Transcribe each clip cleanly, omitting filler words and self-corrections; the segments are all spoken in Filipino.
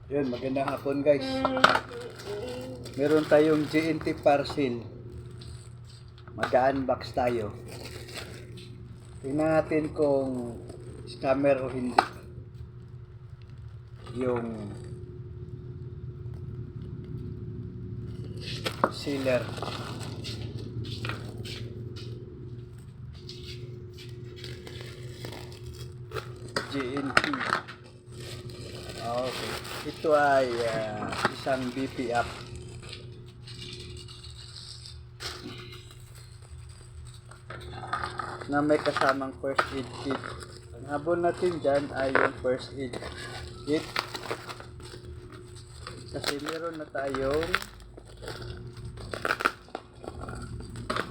Yun, magandang hapon guys. Meron tayong GNT parcel. Mag-unbox tayo. Tingnan natin kung scammer o hindi. Yung seller. GNT. Okay. Ito ay isang BP app. Na may kasamang first aid kit. Ang habol natin dyan ay yung first aid kit. Kasi meron na tayong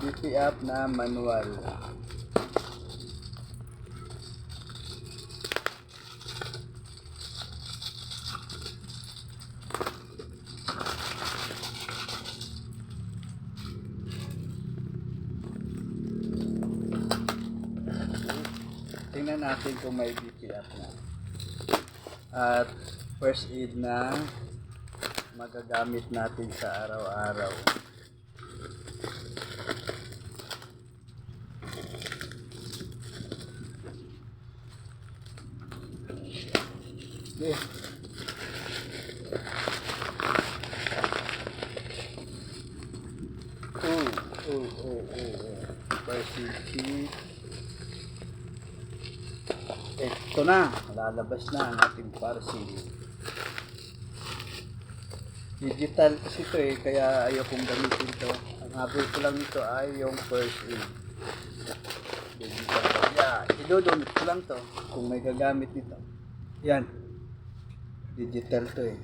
BP app na manual. Tingnan natin kung may BP app na. At first aid na magagamit natin sa araw-araw. Okay. First aid kit. Ito na, lalabas na ang ating parcel. Digital kasi ito kaya ayokong gamitin ito. Ang habol ko lang nito ay yung first aid. Digital. Yeah, idodonate ko lang to kung may gagamit nito. Yan. Digital to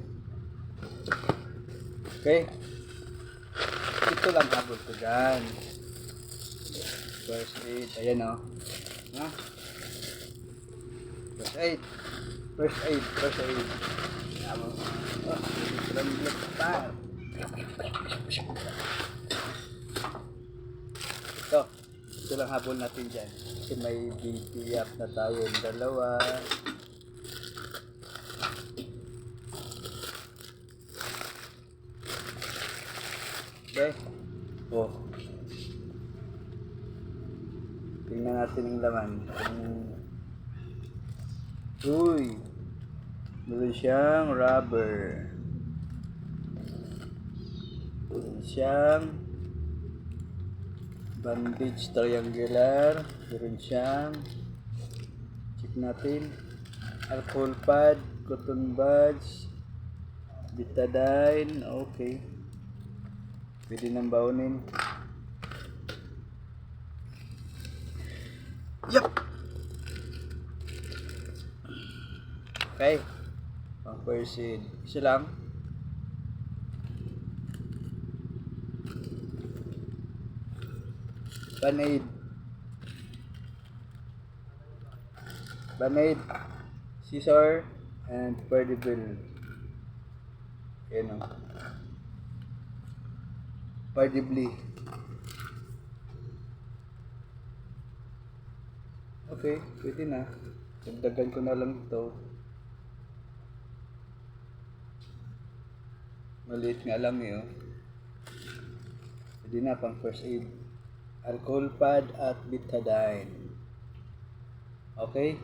Okay. Ito lang habol ko dyan. First aid. Ayan o. Ha? First aid. First aid. First aid. Ito lang habol natin dyan. Kasi may BP app na tayo. Dalawa. Okay. Tingnan natin yung laman. Uy! Meron siyang rubber. Meron siyang bandage triangular. Meron siyang check natin. Alcohol pad, cotton buds, betadine. Okay. Pwede nang baunin. Yup! Okay. Pang first aid. Isa lang. Band-aid. Band-aid. Scissor. And Perdibel. Ayan o. Perdibly. Okay. Pwede na. Dagdagan ko na lang ito. Maliit nga lang yun. Pwede na pang first aid. Alcohol pad at betadine. Okay?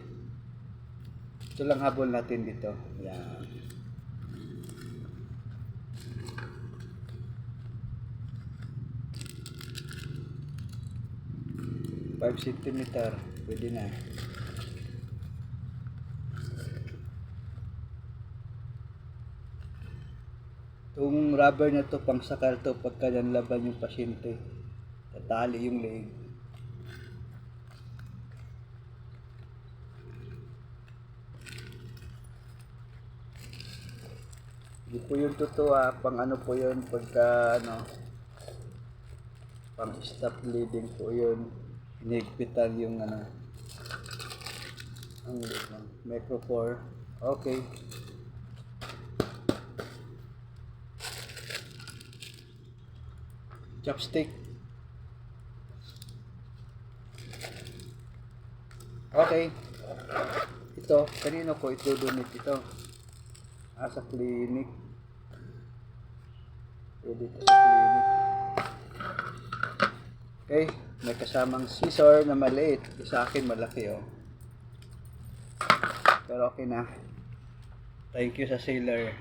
Ito lang habol natin dito. Yan. Five centimeter. Pwede na. Itong rubber na to pang sakal to pagka nanlaban yung pasyente. Tatali yung leeg. Hindi po yung totoo pang ano po yun pagka pang stop bleeding po yun. Hinigpitan yung ang microphore. Okay. Chopstick. Okay. Ito, kanino ko ito donate ito? Sa clinic. Pwede ito sa clinic. Okay, may kasamang scissor na maliit. Sa akin malaki oh. Pero okay na. Thank you sa seller.